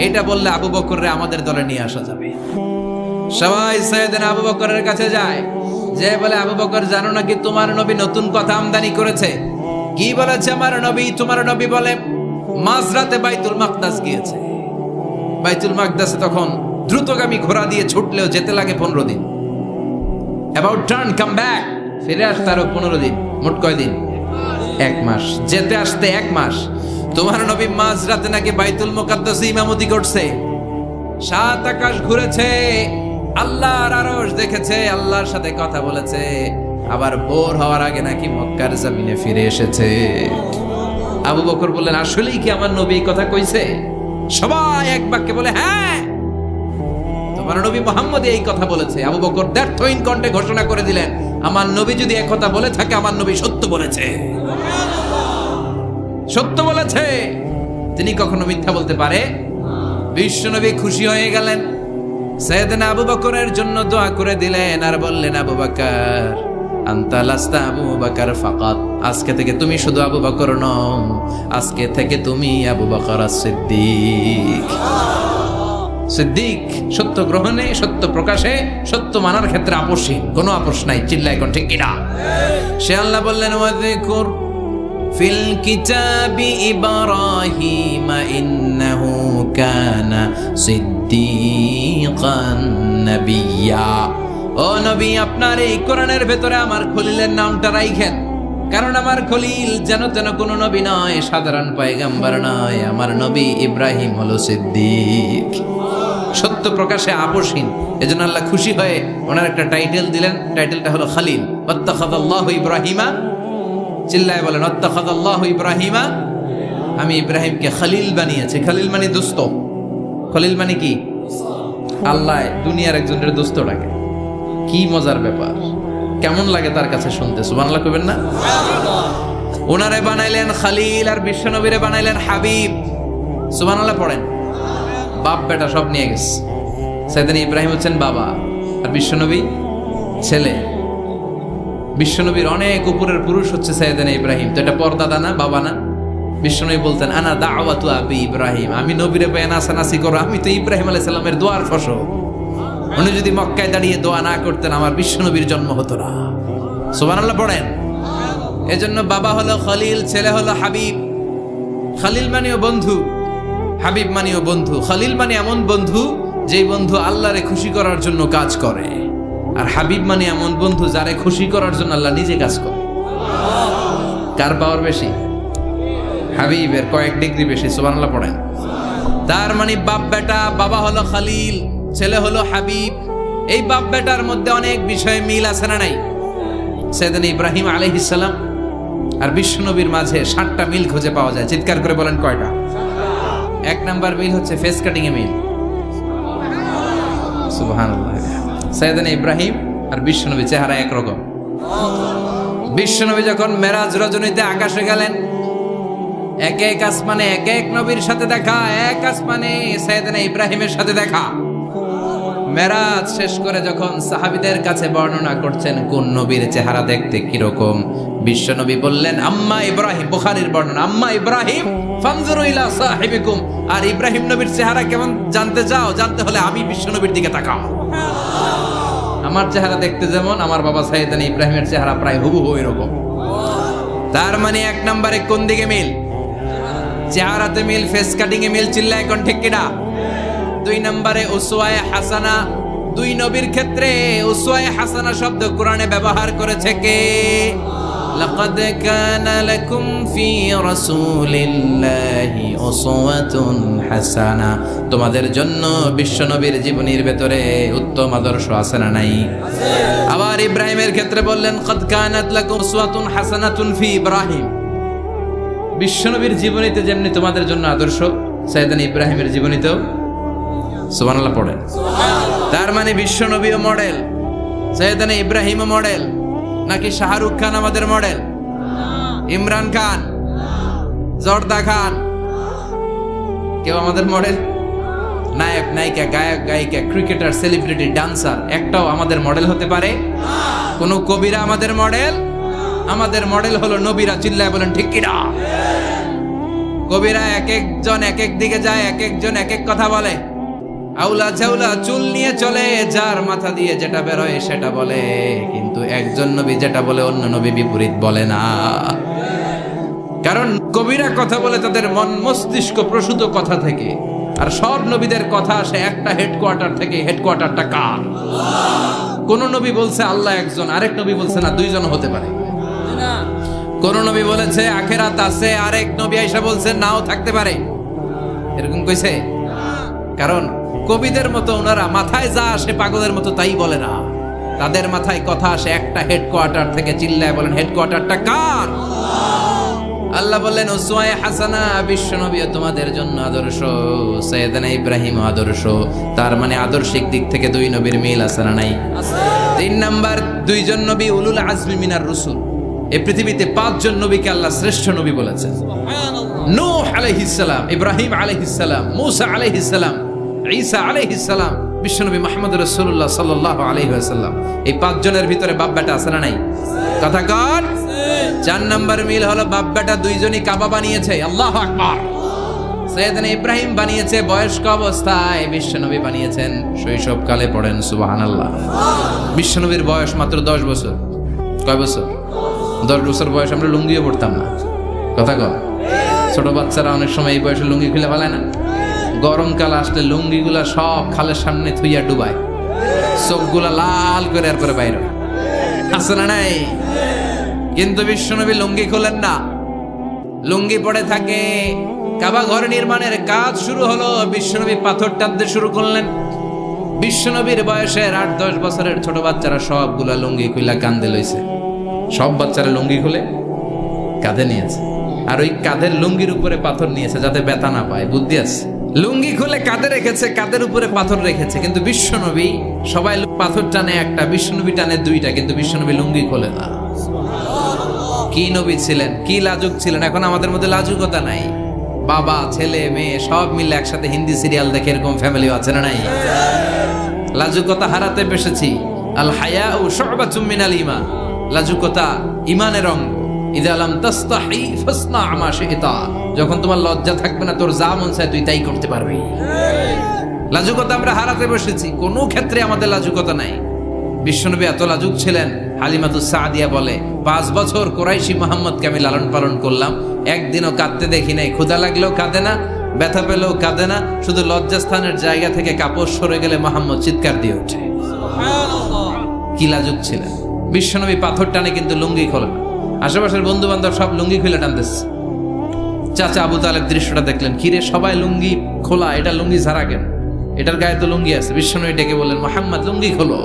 এটা বললে আবু বকররে আমাদের দলে নিয়ে আসা যাবে। সবাই সাইয়েদনা আবু বকরের কাছে যায়, যে বলে আবু বকর জানো নাকি তোমার নবী নতুন কথা আমদানি করেছে? কি বলেছে আমার নবী? তোমার নবী বলে মাঝরাতে বাইতুল মাকদাস গিয়েছে। বাইতুল মাকদাসে তখন দ্রুতগামী ঘোড়া দিয়ে ছুটলেও যেতে লাগে 15 দিন। অ্যাবাউট টার্ন কাম ব্যাক, ফিরে আসতে আরো 15 দিন, মোট কয় দিন? 1 মাস। যেতে আসতে 1 মাস। তোমার নবী মাঝরাতে নাকি বাইতুল মুকাদ্দাসে ইমামতি করছে, 7 আকাশ ঘুরেছে, আল্লাহর আরশ দেখেছে, আল্লাহর সাথে কথা বলেছে, আবার ভোর হওয়ার আগে নাকি মক্কার জমিনে ফিরে এসেছে। আবু বকর বললেন আসলেই কি আমার নবী এই কথা কইছে? সবাই এক বাক্যে বলে হ্যাঁ, তোমার নবী মুহাম্মদ এই কথা বলেছে। আবু বকর দ্ব্যর্থহীন কণ্ঠে ঘোষণা করে দিলেন, আমার নবী যদি এক কথা বলে থাকে, আমার নবী সত্য বলেছে, সত্য বলেছে। তিনি কখনো মিথ্যা বলতে পারে? বিশ্বনবী খুশি হয়ে গেলেন, সাইয়েদনা আবু বকরের জন্য দোয়া করে দিলেন, আর বললেন আবু বকর আনতা লাস্তা আবু বকর ফাকাত, আজকে থেকে তুমি শুধু আবু বকর নও, আজকে থেকে তুমি আবু বকর সিদ্দিক। সিদ্দিক সত্য গ্রহণে, সত্য প্রকাশে, সত্য মানার ক্ষেত্রে আপোষহীন, কোনো আপোষ নাই। চিল্লা এখন ঠিক কিনা? সে আল্লাহ বললেন ওয়াযকুর ফিল কিতাবি ইব্রাহিম ইন্নাহু কানা সিদ্দিকান নাবিয়্যা। ও নবী, আপনার এই কোরআনের ভেতরে আমার খলিলের নামটা রাখেন, কারণ আমার খলিল যেন তেন কোনো নবী নয়, সাধারণ পয়গম্বর নয়, আমার নবী ইব্রাহিম হলো সিদ্দিক, সত্য প্রকাশে আপোষহীন। এজন্য আল্লাহ খুশি হয়ে ওনার একটা টাইটেল দিলেন, টাইটেলটা হলো খলিল। ওয়াত্তাখাযাল্লাহু ইব্রাহিমা, চিল্লায় বলেন ওয়াত্তাখাযাল্লাহু ইব্রাহিমা, আমি ইব্রাহিমকে খলিল বানিয়েছি। খলিল মানে দোস্ত। খলিল মানে কি? আল্লাহ দুনিয়ার একজনের দোস্ত ডাকে। কি মজার ব্যাপার, কেমন লাগে তার কাছে শুনতে? সুবহানাল্লাহ কইবেন না? ওনারে বানাইলেন খলিল, আর বিশ্বনবীরে বানাইলেন হাবিব। সুবহানাল্লাহ পড়েন। বাপ বেটা সব নিয়ে গেছে। সাইয়েদনা ইব্রাহিম হচ্ছেন বাবা, আর বিশ্বনবী ছেলে। বিশ্বনবীর অনেক উপরের পুরুষ হচ্ছে সাইয়েদনা ইব্রাহিম। তো এটা পরদাদা না, বাবা না? বিশ্বনবী বলতেন আনা দাওয়াতু আবি ইব্রাহিম, আমি নবীরে পেয়ে নাচানাচি করো, আমি তো ইব্রাহিম আলাইহিস সালামের দোয়ার ফসল। উনি যদি মক্কায় দাঁড়িয়ে দোয়া না করতেন, আমার বিশ্বনবীর জন্ম হতো না। সুবহানাল্লাহ পড়েন। এজন্য বাবা হলো খলিল, ছেলে হলো হাবিব। খলিল মানেও বন্ধু, হাবিব মানেও বন্ধু। খলিল মানে এমন বন্ধু যেই বন্ধু আল্লাহরে খুশি করার জন্য কাজ করে, আর হাবিব মানে এমন বন্ধু যারে খুশি করার জন্য আল্লাহ নিজে কাজ করে। কার পাওয়ার বেশি? হাবিবের কয়েক ডিগ্রি বেশি। সুবহানাল্লাহ পড়েন। তার মানে বাপ বেটা, বাবা হলো খলিল, ছেলে হলো হাবিব। এই বাপ বেটার মধ্যে অনেক বিষয়ে মিল আছে না নাই? সাইয়েদনা ইব্রাহিম আলাইহিস সালাম আর বিশ্বনবীর মাঝে 7টা মিল খুঁজে পাওয়া যায়। চিৎকার করে বলেন কয়টা? 1 নাম্বার মিল হচ্ছে ফেস কাটিং এ মিল। সুবহানাল্লাহ। সাইয়েদনা ইব্রাহিম আর বিশ্বনবী চেহারা একরকম। বিশ্বনবী যখন মেরাজ রজনীতে আকাশে গেলেন, এক এক আসমানে এক এক নবীর সাথে দেখা, এক আসমানে সাইয়েদনা ইব্রাহিমের সাথে দেখা। মেরাজ শেষ করে যখন সাহাবীদের কাছে বর্ণনা করছেন কোন নবীর চেহারা দেখতে কিরকম, বিশ্বনবী বললেন আম্মা ইব্রাহিম, বুখারীর বর্ণনা, আম্মা ইব্রাহিম ফানজুরু ইলা সাহিবিকুম। আর ইব্রাহিম নবীর চেহারা কেমন জানতে চাও? জানতে হলে আমি বিশ্বনবীর দিকে তাকাও। আমার চেহারা দেখতে যেমন, আমার বাবা সাইয়েদনা ইব্রাহিমের চেহারা প্রায় হুবহু এরকম। তার মানে 1 নম্বরে কোন দিকে মিল? চেহারাতে মিল, ফেস কাটিং এ মিল। চিল্লায় কোন ঠিক কিনা? 2 নম্বরে উসওয়ায়ে হাসানা। 2 নবীর ক্ষেত্রে উসওয়ায়ে হাসানা শব্দ কোরআনে ব্যবহার করেছে কে? লাকাদ কানা লাকুম ফি রাসূলিল্লাহি উসওয়াতুন হাসানা। তোমাদের জন্য বিশ্বনবীর জীবনীর ভেতরে উত্তম আদর্শ আছে না নাই? আবার ইব্রাহিমের ক্ষেত্রে বললেন কাদ কানাত লাকুম উসওয়াতুন হাসানাতুন ফি ইব্রাহিম। বিশ্বনবীর জীবনীতে যেমনি তোমাদের জন্য আদর্শ, সাইয়েদনা ইব্রাহিমের জীবনীতেও সুবহানাল্লাহ পড়েন। তার মানে বিশ্বনবীও মডেল, সাইয়েদনা ইব্রাহিমও মডেল। নাকি শাহরুখ খান আমাদের মডেল? ইমরান খান, জর্দা খান, কেউ আমাদের মডেল? নায়ক নায়িকা, গায়ক গায়িকা, ক্রিকেটার, সেলিব্রিটি, ডান্সার একটাও আমাদের মডেল হতে পারে? কোন কবিরা আমাদের মডেল? আমাদের মডেল হলো নবীরা। চিল্লায় বলেন ঠিক কিনা? কবিরা এক একজন এক এক দিকে যায়, এক একজন এক এক কথা বলে। আউলা ঝাউলা চুল নিয়ে চলে, যার মাথা দিয়ে যেটা বের হয় সেটা বলে, কিন্তু একজন নবী যেটা বলে অন্য নবী বিপরীত বলে না। কারণ কবিরা কথা বলে তাদের মন মস্তিষ্ক প্রসূত কথা থেকে, আর সব নবীদের কথা আসে একটা হেডকোয়ার্টার থেকে। হেডকোয়ার্টারটা কার? কোন নবী বলছে আল্লাহ একজন, আরেক নবী বলছে না 2 জন হতে পারে। কোন নবী বলেছে আখিরাত আছে, আরেক নবী আয়েশা বলছে নাও থাকতে পারে। এরকম কইছে? কারণ কবিদের মতো ওনারা মাথায় যা আসে পাগলের মতো তাই বলে না। তাদের মাথায় কথা আসে একটা হেডকোয়ার্টার থেকে। চিল্লায় বলেন হেডকোয়ার্টারটা কার? আল্লাহ বললেন উসওয়ায়ে হাসানা, বিশ্বনবী তোমাদের জন্য আদর্শ, সাইয়েদনা ইব্রাহিম আদর্শ। তার মানে আদর্শিক দিক থেকে 2 নবীর মিল আছে না নাই? 3 নাম্বার, 2 জন নবী উলুল আজমি মিনার রাসূল। এই পৃথিবীতে 5 জন নবীকে আল্লাহ শ্রেষ্ঠ নবী বলেছেন। নূহ আলাইহিস সালাম, ইব্রাহিম আলাইহিস সালাম, মূসা আলাইহিস সালাম, ঈসা আলাইহিস সালাম, বিশ্বনবী মুহাম্মদ রাসূলুল্লাহ সাল্লাল্লাহু আলাইহি ওয়াসাল্লাম। এই 5 জনের ভিতরে বাপ বেটা আছে না নাই? কথা কর। 4 নাম্বার মিল হলো বাপ বেটা 2 জনই কাবা বানিয়েছে। আল্লাহু আকবার। সাইয়েদনা ইব্রাহিম বানিয়েছে বয়স্ক অবস্থায়, বিশ্বনবী বানিয়েছেন শৈশবকালে। পড়েন সুবহানাল্লাহ। বিশ্বনবীর বয়স মাত্র 10 বছর। কয় বছর? 10 বছর বয়স আমরা লুঙ্গিও পড়তাম না। কথা কর। ছোট বাচ্চারা অনেক সময় এই বয়সে লুঙ্গি খুলে ফেলায় না? গরমকাল আসলে লুঙ্গিগুলা সব খালের সামনে থুইয়া ডুবায়, চোখগুলা লাল করে এরপরে বাইরে আছে না নাই? কিন্তু বিশ্বনবী লুঙ্গি খোলেন না, লুঙ্গি পড়ে থাকে। কাবা ঘর নির্মাণের কাজ শুরু হলো, বিশ্বনবী পাথর টানতে শুরু করলেন। বিশ্বনবীর বয়সের 8-10 বছরের ছোট বাচ্চারা সবগুলা লুঙ্গি খুলে কাঁধে লইছে। সব বাচ্চারা লুঙ্গি খুলে কাঁধে নিয়েছে, আর ওই কাঁধের লুঙ্গির উপরে পাথর নিয়েছে যাতে ব্যথা না পায়। বুদ্ধি আছে। লুঙ্গি খুলে কাঁধে রেখেছে, কাঁধের উপরে পাথর রেখেছে। কিন্তু বিশ্বনবী, সবাই পাথর টানে একটা, বিশ্বনবী টানে 2টা, কিন্তু বিশ্বনবী লুঙ্গি খোলে না। কি নবী ছিলেন, কি লাজুক ছিলেন। এখন আমাদের মধ্যে লাজুকতা নাই। বাবা ছেলে মেয়ে সব মিলে একসাথে হিন্দি সিরিয়াল দেখে, এরকম ফ্যামিলিও আছে না নাই? লাজুকতা হারাতে বসেছি। আল হায়াউ শু'বাতুম মিনাল ঈমান। লাজুকতা ঈমানের অঙ্গ। ইযা লাম তাসতাহি ফাসনা মা শি'তা। যখন তোমার লজ্জা থাকবে না, তোর যা মন চায় তুই তাই করতে পারবি। লাজুকতা আমরা হারাতে বসেছি, কোনো ক্ষেত্রে আমাদের লাজুকতা নাই। বিশ্বনবী এত লাজুক ছিলেন, হালিমাতুস সাদিয়া বলে 5 বছর কুরাইশি মুহাম্মদকে আমি লালন পালন করলাম, একদিনও কাঁদতে দেখি নাই। ক্ষুধা লাগলেও কাঁদে না, ব্যথা পেলেও কাঁদে না। শুধু লজ্জাস্থানের জায়গা থেকে কাপড় সরে গেলে মুহাম্মদ চিৎকার দিয়ে ওঠে। কি লাজুক ছিলেন। বিশ্বনবী পাথর টানে কিন্তু লুঙ্গি খোলে না। আশেপাশের বন্ধু বান্ধব সব লুঙ্গি খুলে টানতেছে। চাচা আবু তালেব দৃশ্যটা দেখলেন, কিরে সবাই লুঙ্গি খোলা, এটা লুঙ্গি ছাড়া কেন? এটার গায়ে তো লুঙ্গি আছে। বিশ্বনবী ডেকে বললেন, মুহাম্মদ লুঙ্গি খোলো।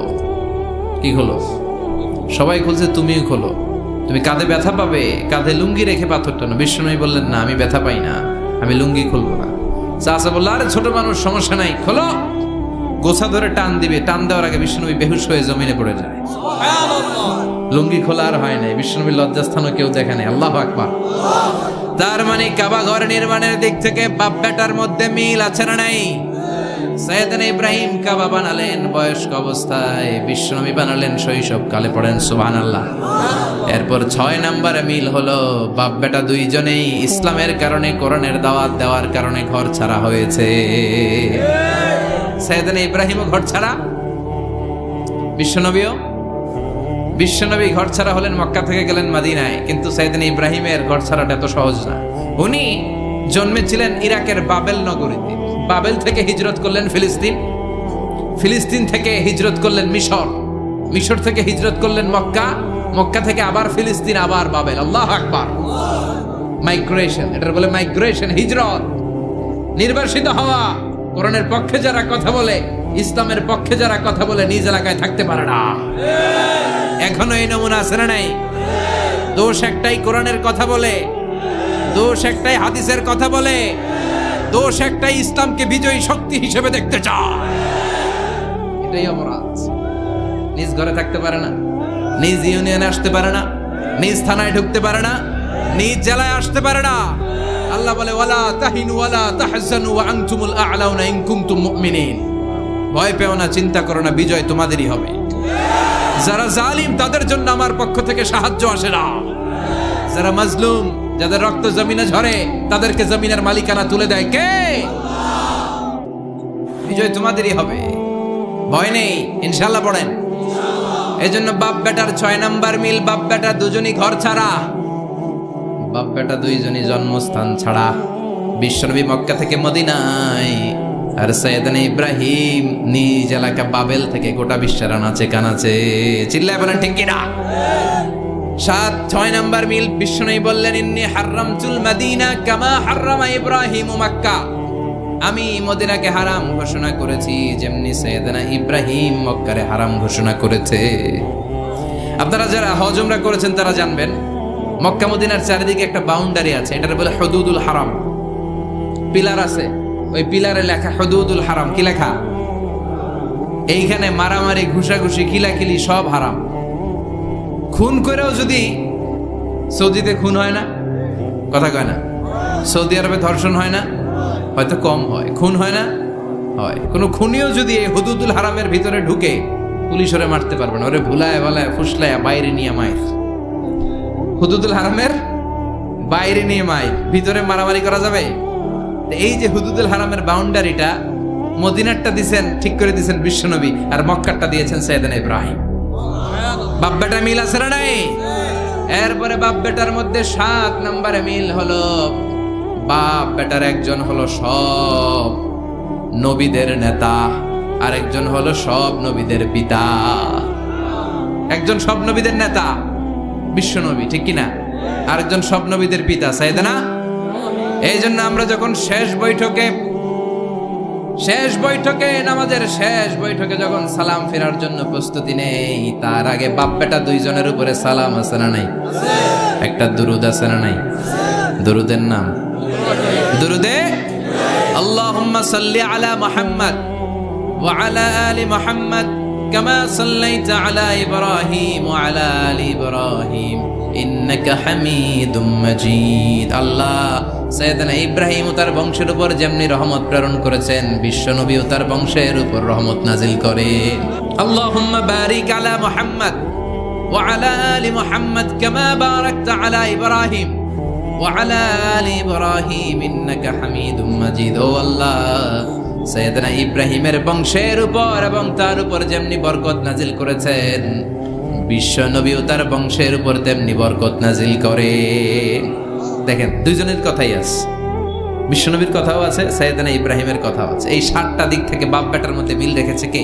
কি খোলো? সবাই খুলছে, তুমিও খোলো। তুমি কাঁধে ব্যথা পাবে, কাঁধে লুঙ্গি রেখে পাথর টানো। বিশ্বনবী বললেন, না আমি ব্যথা পাই না, আমি লুঙ্গি খুলবো না। চাচা বললো, আরে ছোট মানুষ, সমস্যা নাই, খোলো। গোছা ধরে টান দিবে, টান দেওয়ার আগে বিশ্বনবী বেহুশ হয়ে জমিনে পড়ে যায়। লুঙ্গি খোলা আর হয় নাই। বিশ্বনবীর লজ্জাস্থানও কেউ দেখে নাই। আল্লাহু আকবার। তার মানে কাবা ঘর নির্মাণের দিক থেকে বাপ বেটার মধ্যে মিল আছে না নাই? সাইয়েদনা ইব্রাহিম কাবা বানালেন বয়স্ক অবস্থায়, বিশ্বনবী বানালেন শৈশবকালে। পড়েন সুবহানাল্লাহ। এরপর 6 নম্বরে মিল হলো বাপ বেটা দুইজনেই ইসলামের কারণে, কোরআনের দাওয়াত দেওয়ার কারণে ঘর ছাড়া হয়েছে। সাইয়েদনা ইব্রাহিমও ঘর ছাড়া, বিশ্বনবী ঘর ছাড়া হলেন, মক্কা থেকে গেলেন মদিনায়। কিন্তু সাইয়েদনা ইব্রাহিমের ঘর ছাড়াটা এত সহজ না। উনি জন্মেছিলেন ইরাকের বাবেল নগরীতে। বাবেল থেকে হিজরত করলেন ফিলিস্তিন, ফিলিস্তিন থেকে হিজরত করলেন মিশর, মিশর থেকে হিজরত করলেন মক্কা, মক্কা থেকে আবার ফিলিস্তিন, আবার বাবেল। আল্লাহু আকবার। মাইগ্রেশন, এটার বলে মাইগ্রেশন, হিজরত, নির্বাসিত হওয়া। কোরআনের পক্ষে যারা কথা বলে, ইসলামের পক্ষে যারা কথা বলে, নিজ এলাকায় থাকতে পারে না। এখনো এই নমুনা আছে না নাই? দোষ একটাই, কোরআনের কথা বলে। দোষ একটাই, হাদিসের কথা বলে। দোষ একটাই, ইসলামকে বিজয়ী শক্তি হিসেবে দেখতে চায়। এটাই অপরাধ। নিজ ঘরে থাকতে পারে না, নিজ ইউনিয়নে আসতে পারে না, নিজ থানায় ঢুকতে পারে না, নিজ জেলায় আসতে পারে না। আল্লাহ বলে, ওয়ালা তাহিনু ওয়ালা তাহজানু ওয়া আনতুমুল আ'লাউনা ইন কুনতুম মুমিনিন। ভয় পেও না, চিন্তা করো না, বিজয় তোমাদেরই হবে। যারা জালিম তাদের জন্য আমার পক্ষ থেকে সাহায্য আসে না। যারা মাজলুম, যাদের রক্ত জমিনে ঝরে, তাদেরকে জমিনের মালিকানা তুলে দেয় কে? বিজয় তোমাদেরই হবে, ভয় নেই, ইনশাআল্লাহ। পড়েন। এজন্য বাপ বেটার 6 নাম্বার মিল, বাপ বেটা দুজনই ঘর ছাড়া, বাপ বেটা দুইজনই জন্মস্থান ছাড়া। বিশ্বনবী মক্কা থেকে মদিনায়, আর সাইয়েদনা ইব্রাহিম নিজ এলাকা বাবেল থেকে গোটা বিশ্বের আনাচে কানাচে। চিল্লায় বলেন ঠিক কিনা? 6 নাম্বার মিল, বিশ্বনবী বললেন, ইন্নী হারামতুল মদিনা কামা হারামা ইব্রাহিম মক্কা। আমি মদিনাকে হারাম ঘোষণা করেছি যেমনি সাইয়েদনা ইব্রাহিম মক্কারে হারাম ঘোষণা করেছে। আপনারা যারা হজ উমরা করেছেন তারা জানবেন, মক্কা মদিনার চারিদিকে একটা বাউন্ডারি আছে, এটার বলে হুদুদুল হারাম। পিলার আছে, ওই পিলারে লেখা হুদুদুল হারাম। কি লেখা? এইখানে মারামারি, ঘুষাঘুষি, কিলাকিলি সব হারাম। খুন করেও যদি, সৌদিতে খুন হয় না, কথা কয় না? সৌদি আরবে ধর্ষণ হয় না? হয়তো কম হয়। খুন হয় না? হয়। কোনো খুনিও যদি এই হুদুদুল হারামের ভিতরে ঢুকে, পুলিশ ওরে মারতে পারবে না। ওরে ভুলায় ভালায় ফুসলায় বাইরে নিয়ে মায়ের, হুদুদুল হারামের বাইরে নিয়ে মায়ের, ভিতরে মারামারি করা যাবে? এই যে হুদুদুল হারামের বাউন্ডারিটা, মদিনারটা দিয়েছেন, ঠিক করে দিয়েছেন বিশ্বনবী, আর মক্কারটা দিয়েছেন সাইয়েদনা ইব্রাহিম। বাপ বেটা মিল আছে না নাই? এরপরে বাপ বেটার মধ্যে 7 নম্বরে মিল হলো, বাপ বেটার একজন হলো সব নবীদের নেতা, আর একজন হলো সব নবীদের পিতা। একজন সব নবীদের নেতা বিশ্বনবী, ঠিক কিনা? আরেকজন সব নবীদের পিতা সাইয়েদনা। এই জন্য আমরা যখন শেষ বৈঠকে নামাজের শেষ বৈঠকে যখন সালাম ফেরার জন্য প্রস্তুতি নেই, তার আগে বাপ বেটা দুইজনের উপরে সালাম আছে না নাই? একটা দুরুদ আছে না নাই? দুরুদের নাম দুরুদে আল্লাহুম্মা সাল্লি আলা মুহাম্মদ ওয়া আলা আলি মুহাম্মদ কামা সাল্লাইতা আলা ইব্রাহিম ওয়া আলা আলি ইব্রাহিম ইন্নাকা হামিদুম মাজিদ। আল্লাহ সাইয়েদনা ইব্রাহিম ও তার বংশের উপর যেমনি রহমত প্রেরণ করেছেন, বিশ্বনবী ও তার বংশের উপর রহমত নাজিল করেন। আল্লাহুম্মা বারিক আলা মুহাম্মদ ওয়া আলা আলি মুহাম্মদ কামা বারাকতা আলা ইব্রাহিম ওয়া আলা আলি ইব্রাহিম ইন্নাকা হামিদুম মাজিদ। ও আল্লাহ, সাইয়েদনা ইব্রাহিমের বংশের উপর এবং তার উপর যেমনি বরকত নাজিল করেছেন, বিশ্বনবী ও তার বংশের উপর তেমনি বরকত নাজিল করে। দেখেন, দুইজনের কথাই আছে, বিশ্বনবীর কথাও আছে, সাইয়েদনা ইব্রাহিমের কথাও আছে। এই 7টা দিক থেকে বাপ বেটার মধ্যে মিল রেখেছে কে?